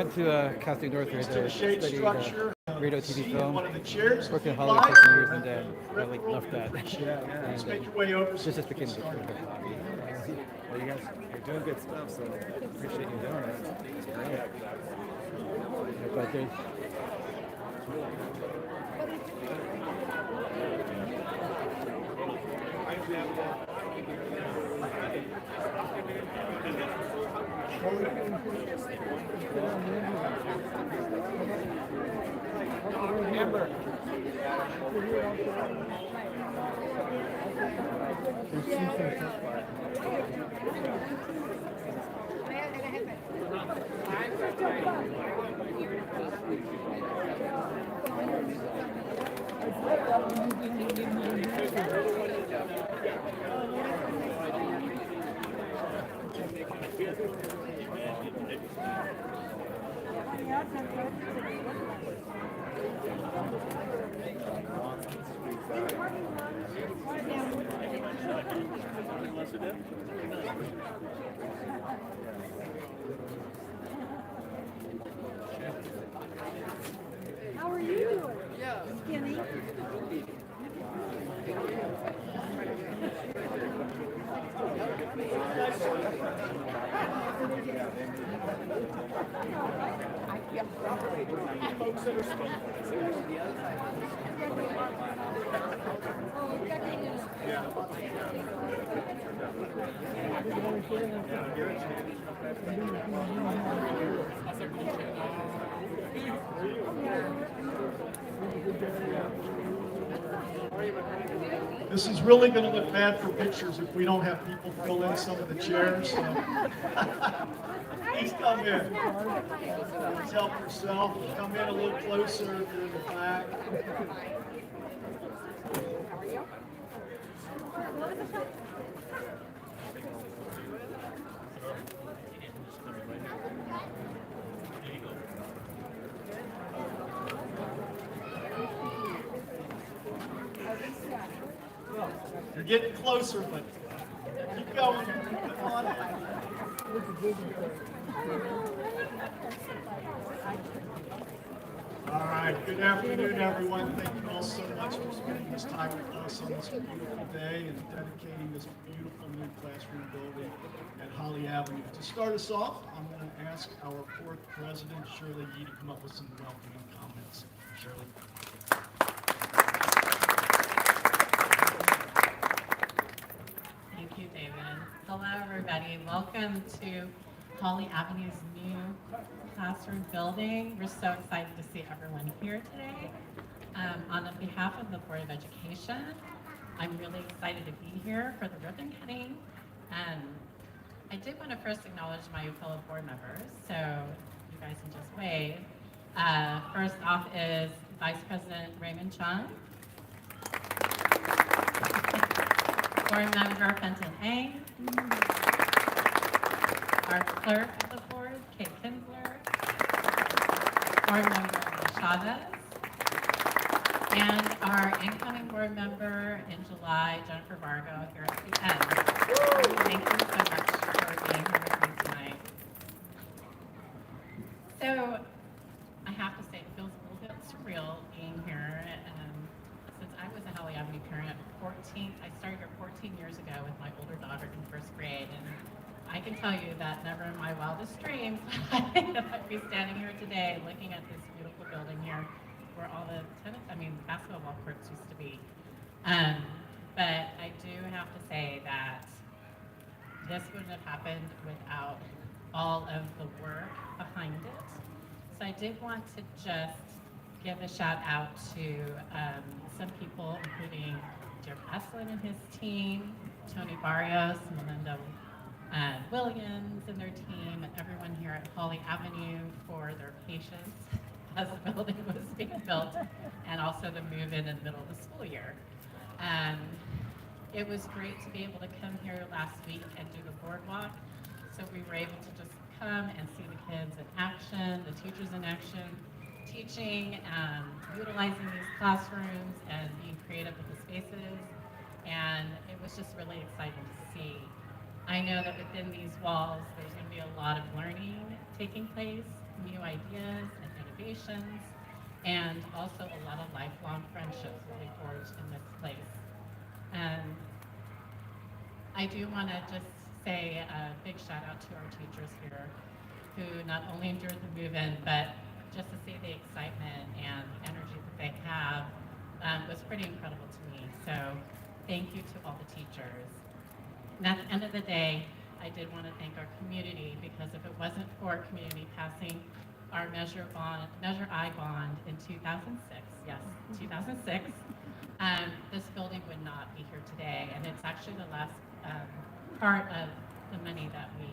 went to Catholic North here to shade study structure. radio, TV, film. One of the chairs. Worked in Hollywood for some years, and then I like left that. Let's make your way over. Just became the hobby. Well, you guys are doing good stuff, so appreciate you doing it. It's great. But there's How are you doing? Skinny? This is really going to look bad for pictures if we don't have people fill in some of the chairs. So. Please come in. Please help yourself. Come in a little closer if you're in the back. You're getting closer, but keep going. Come on. All right. Good afternoon, everyone. Thank you all so much for spending this time with us on this beautiful day and dedicating this beautiful new classroom building at Holly Avenue. To start us off, I'm going to ask our fourth president, Shirley Yee, to come up with some welcoming comments. Shirley. Thank you, David. Hello, everybody. Welcome to Holly Avenue's new classroom building. We're so excited to see everyone here today. On behalf of the Board of Education, I'm really excited to be here for the ribbon cutting. I did want to first acknowledge my fellow board members, so you guys can just wave. First off is Vice President Raymond Chung, Board Member Fenton Ang, our clerk of the board, Kate Kinsler, Board Member Chavez, and our incoming board member in July, Jennifer Vargo, here at the end. Thank you so much for being here with me tonight. So, I have to say, it feels a little bit surreal being here. Since I was a Holly Avenue parent, I started here 14 years ago with my older daughter in first grade, and I can tell you that never in my wildest dreams I'd be standing here today looking at this beautiful building here where all the basketball courts used to be. But I do have to say that this wouldn't have happened without all of the work behind it. So I did want to just give a shout out to some people, including Jeff Eslin and his team, Tony Barrios, Melinda Williams and their team, and everyone here at Holly Avenue for their patience as the building was being built, and also the move-in the middle of the school year. It was great to be able to come here last week and do the boardwalk, so we were able to just come and see the kids in action, the teachers in action, teaching, utilizing these classrooms and being creative with the spaces, and it was just really exciting to see. I know that within these walls, there's going to be a lot of learning taking place, new ideas and innovations, and also a lot of lifelong friendships will be forged in this place. And I do want to just say a big shout out to our teachers here who not only endured the move-in, but just to see the excitement and energy that they have was pretty incredible to me. So thank you to all the teachers. And at the end of the day, I did want to thank our community, because if it wasn't for our community passing our Measure I bond in 2006, yes, 2006, this building would not be here today. And it's actually the last part of the money that we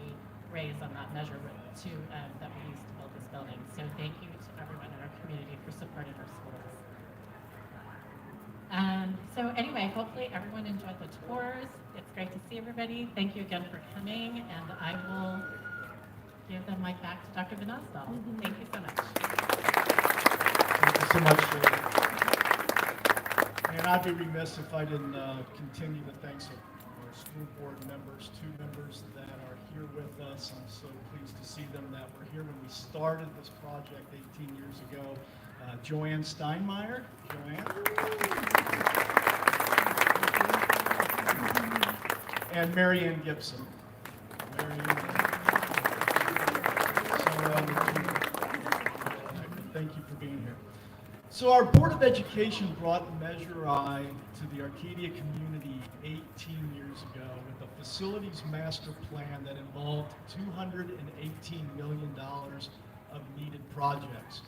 raised on that measure that we used to build this building. So thank you to everyone in our community for supporting our schools. So anyway, hopefully everyone enjoyed the tours. It's great to see everybody. Thank you again for coming, and I will give the mic back to Dr. Van Osdal. Thank you so much. Thank you so much, Shirley. And I'd be remiss if I didn't continue the thanks of our school board members, 2 members that are here with us. I'm so pleased to see them that were here when we started this project 18 years ago. Joanne Steinmeier. Joanne. And Marianne Gibson. Thank you for being here. So our Board of Education brought Measure I to the Arcadia community 18 years ago with a facilities master plan that involved $218 million of needed projects.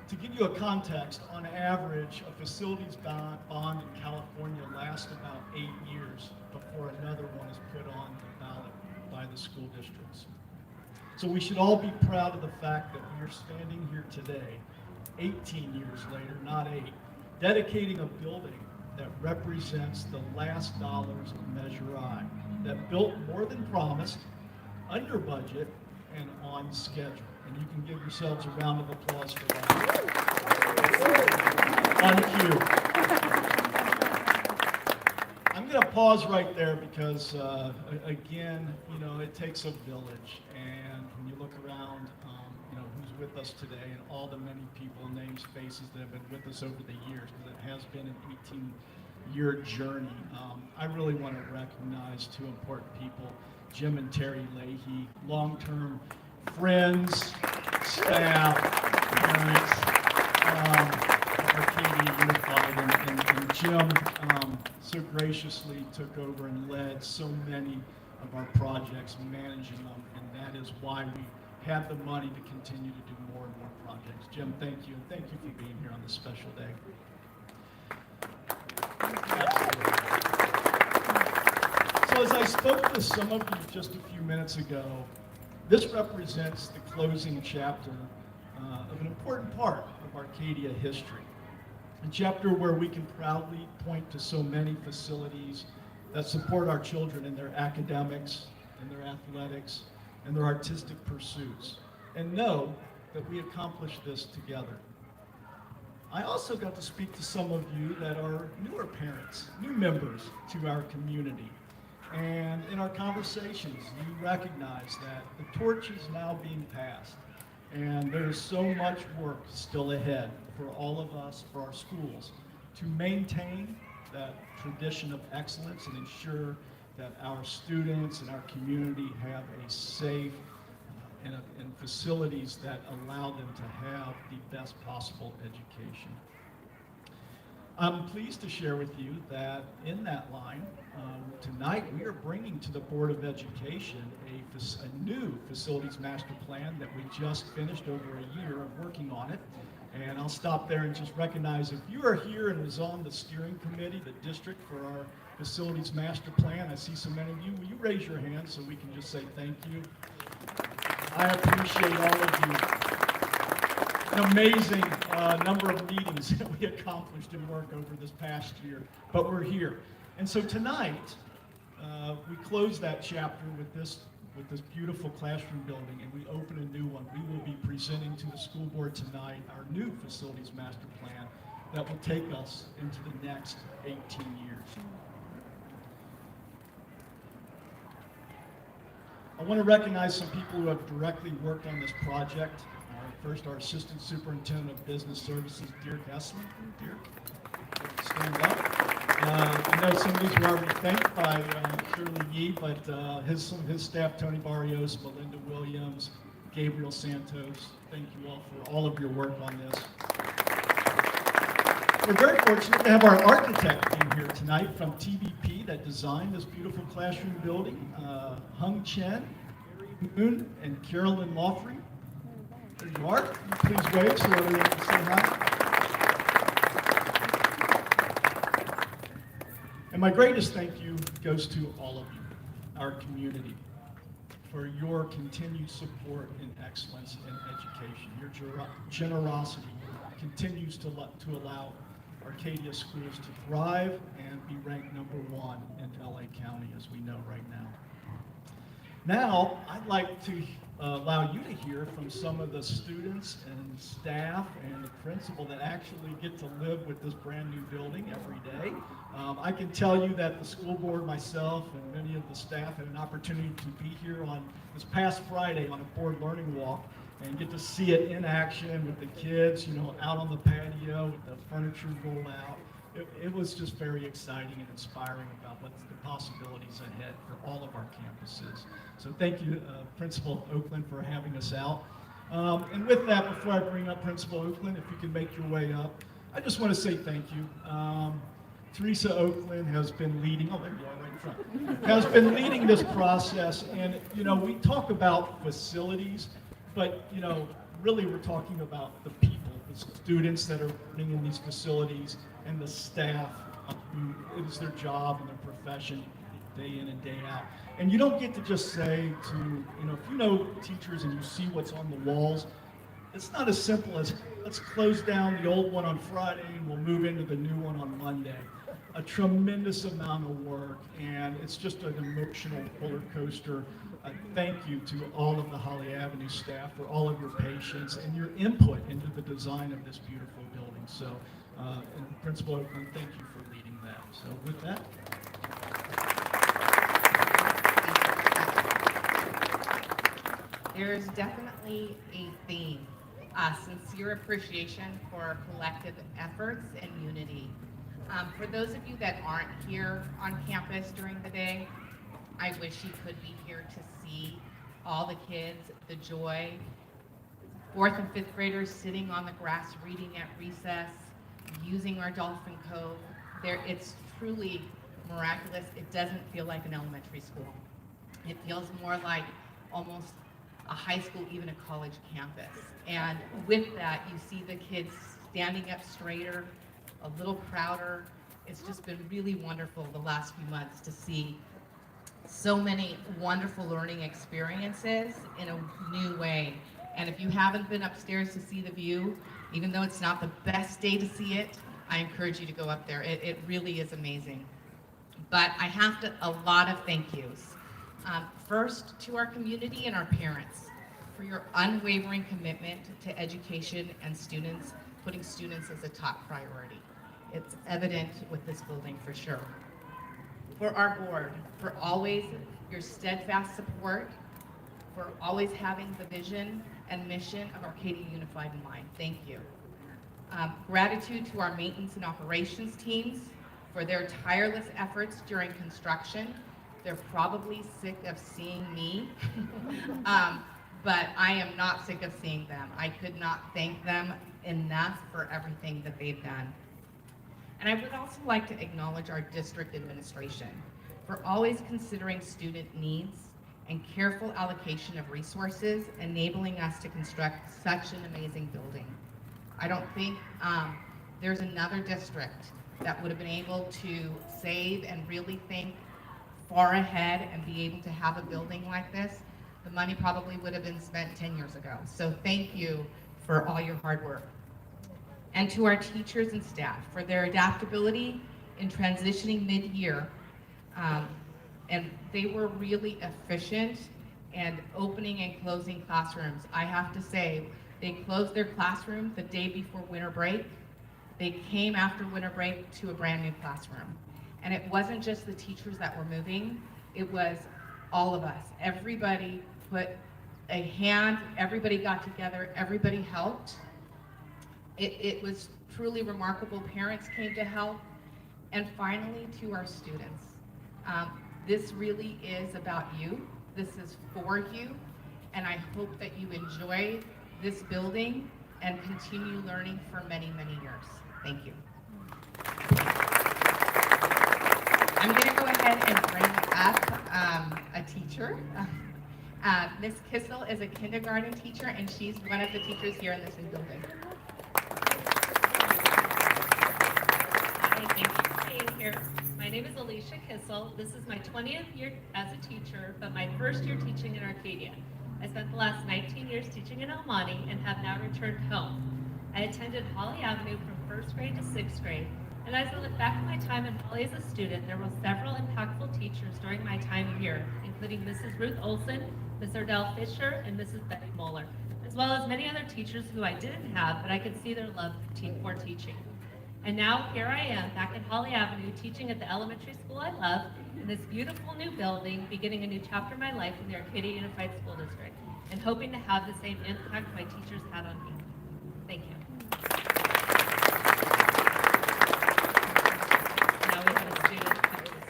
To give you a context, on average, a facilities bond in California lasts about 8 years before another one is put on the ballot by the school districts. So we should all be proud of the fact that we are standing here today, 18 years later, not 8, dedicating a building that represents the last dollars of Measure I, that built more than promised, under budget, and on schedule. And you can give yourselves a round of applause for that. On cue. I'm going to pause right there because, again, you know, it takes a village. And when you look around, you know, who's with us today and all the many people, names, faces that have been with us over the years, because it has been an 18-year journey. I really want to recognize 2 important people, Jim and Terry Leahy, long-term friends, staff, parents, Arcadia Unified, and Jim so graciously took over and led so many of our projects, managing them, and that is why we have the money to continue to do more and more projects. Jim, thank you, and thank you for being here on this special day. Absolutely. So as I spoke to some of you just a few minutes ago, this represents the closing chapter of an important part of Arcadia history. A chapter where we can proudly point to so many facilities that support our children in their academics, in their athletics, and their artistic pursuits, and know that we accomplished this together. I also got to speak to some of you that are newer parents, new members to our community. And in our conversations, you recognize that the torch is now being passed, and there's so much work still ahead for all of us, for our schools, to maintain that tradition of excellence and ensure that our students and our community have a safe and facilities that allow them to have the best possible education. I'm pleased to share with you that in that line, tonight we are bringing to the Board of Education a new facilities master plan that we just finished over a year of working on it. And I'll stop there and just recognize if you are here and was on the steering committee, the district, for our facilities master plan, I see so many of you. Will you raise your hand so we can just say thank you? I appreciate all of you. An amazing number of meetings that we accomplished in work over this past year, but we're here. And so tonight, we close that chapter with this beautiful classroom building, and we open a new one. We will be presenting to the school board tonight our new facilities master plan that will take us into the next 18 years. I want to recognize some people who have directly worked on this project. first our Assistant Superintendent of Business Services, Dirk Esslin. Dirk, stand up. I know some of these were already thanked by Shirley Yee, but some of his staff, Tony Barrios, Belinda Williams, Gabriel Santos, thank you all for all of your work on this. We're very fortunate to have our architect in here tonight from TVP that designed this beautiful classroom building, Hung Chen, Gary Moon, and Carolyn Lawfrey. There you are. Please wave so everyone can say hi. And my greatest thank you goes to all of you, our community, for your continued support and excellence in education. Your generosity continues to allow Arcadia schools to thrive and be ranked #1 in LA County, as we know right now. Now, I'd like to allow you to hear from some of the students and staff and the principal that actually get to live with this brand new building every day. I can tell you that the school board, myself, and many of the staff had an opportunity to be here on this past Friday on a board learning walk and get to see it in action with the kids, out on the patio with the furniture rolled out. It was just very exciting and inspiring about what's the possibilities ahead for all of our campuses. So thank you, Principal Oakland, for having us out. And with that, before I bring up Principal Oakland, if you can make your way up, I just want to say thank you. Teresa Oakland has been leading, there you are right in front, has been leading this process. And, we talk about facilities, but, really we're talking about the people, the students that are learning in these facilities, and the staff who it is their job and their profession day in and day out. And you don't get to just say to, if you know teachers and you see what's on the walls, it's not as simple as let's close down the old one on Friday and we'll move into the new one on Monday. A tremendous amount of work, and it's just an emotional roller coaster. Thank you to all of the Holly Avenue staff for all of your patience and your input into the design of this beautiful building. So, and Principal Oakland, thank you for leading that. So with that. There's definitely a theme, sincere appreciation for collective efforts and unity. For those of you that aren't here on campus during the day, I wish you could be here to see all the kids, the joy, 4th and 5th graders sitting on the grass reading at recess, using our Dolphin Cove. It's truly miraculous. It doesn't feel like an elementary school. It feels more like almost a high school, even a college campus. And with that, you see the kids standing up straighter, a little prouder. It's just been really wonderful the last few months to see so many wonderful learning experiences in a new way. And if you haven't been upstairs to see the view, even though it's not the best day to see it, I encourage you to go up there. It really is amazing. But I have a lot of thank yous. First, to our community and our parents for your unwavering commitment to education and students, putting students as a top priority. It's evident with this building for sure. For our board, for always your steadfast support, for always having the vision and mission of Arcadia Unified in mind. Thank you. Gratitude to our maintenance and operations teams for their tireless efforts during construction. They're probably sick of seeing me, but I am not sick of seeing them. I could not thank them enough for everything that they've done. And I would also like to acknowledge our district administration for always considering student needs and careful allocation of resources, enabling us to construct such an amazing building. I don't think there's another district that would have been able to save and really think far ahead and be able to have a building like this. The money probably would have been spent 10 years ago. So thank you for all your hard work. And to our teachers and staff for their adaptability in transitioning mid-year. And they were really efficient and opening and closing classrooms. I have to say, they closed their classroom the day before winter break. They came after winter break to a brand new classroom. And it wasn't just the teachers that were moving, it was all of us. Everybody put a hand. Everybody got together. Everybody helped. It was truly remarkable. Parents came to help. And finally, to our students. This really is about you. This is for you. And I hope that you enjoy this building and continue learning for many, many years. Thank you. I'm going to go ahead and bring up a teacher. Miss Kissel is a kindergarten teacher, and she's one of the teachers here in this new building. Hi, thank you for being here. My name is Alicia Kissel. This is my 20th year as a teacher, but my first year teaching in Arcadia. I spent the last 19 years teaching in El Monte and have now returned home. I attended Holly Avenue from first grade to sixth grade, and as I look back at my time in Holly as a student, there were several impactful teachers during my time here, including Mrs. Ruth Olson, Ms. Ardell Fisher, and Mrs. Betty Moeller, as well as many other teachers who I didn't have, but I could see their love for teaching. And now here I am back at Holly Avenue teaching at the elementary school I love in this beautiful new building, beginning a new chapter of my life in the Arcadia Unified School District, and hoping to have the same impact my teachers had on me. Thank you. Now we have a student come to this.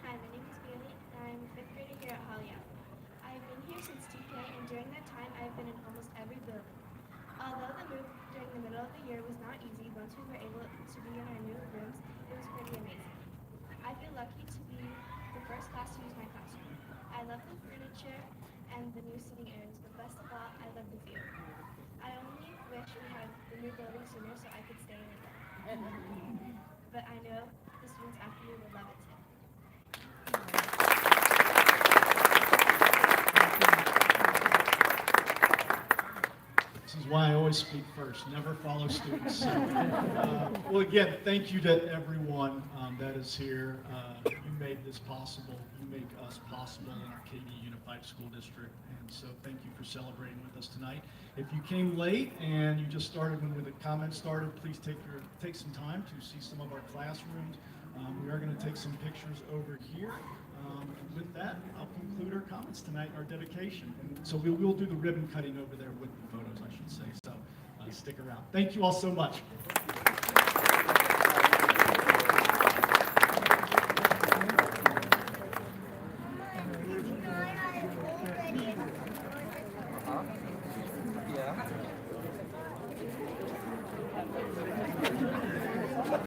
Hi, my name is Bailey, and I'm a fifth grader here at Holly Avenue. I've been here since TK, and during that time, I've been in almost every building. Although the move during the middle of the year was not easy, once we were able to be in our new rooms, it was pretty amazing. I feel lucky to be the first class to use my classroom. I love the furniture and the new seating areas, but best of all, I love the view. I only wish we had the new building sooner so I could stay in it. But I know the students after me will love it too. This is why I always speak first, never follow students. So, well, again, thank you to everyone that is here. You made this possible. You make us possible in Arcadia Unified School District. And so thank you for celebrating with us tonight. If you came late and you just started when the comments started, please take some time to see some of our classrooms. We are going to take some pictures over here. And with that, I'll conclude our comments tonight, our dedication. And so we will do the ribbon cutting over there with the photos, I should say. So stick around. Thank you all so much.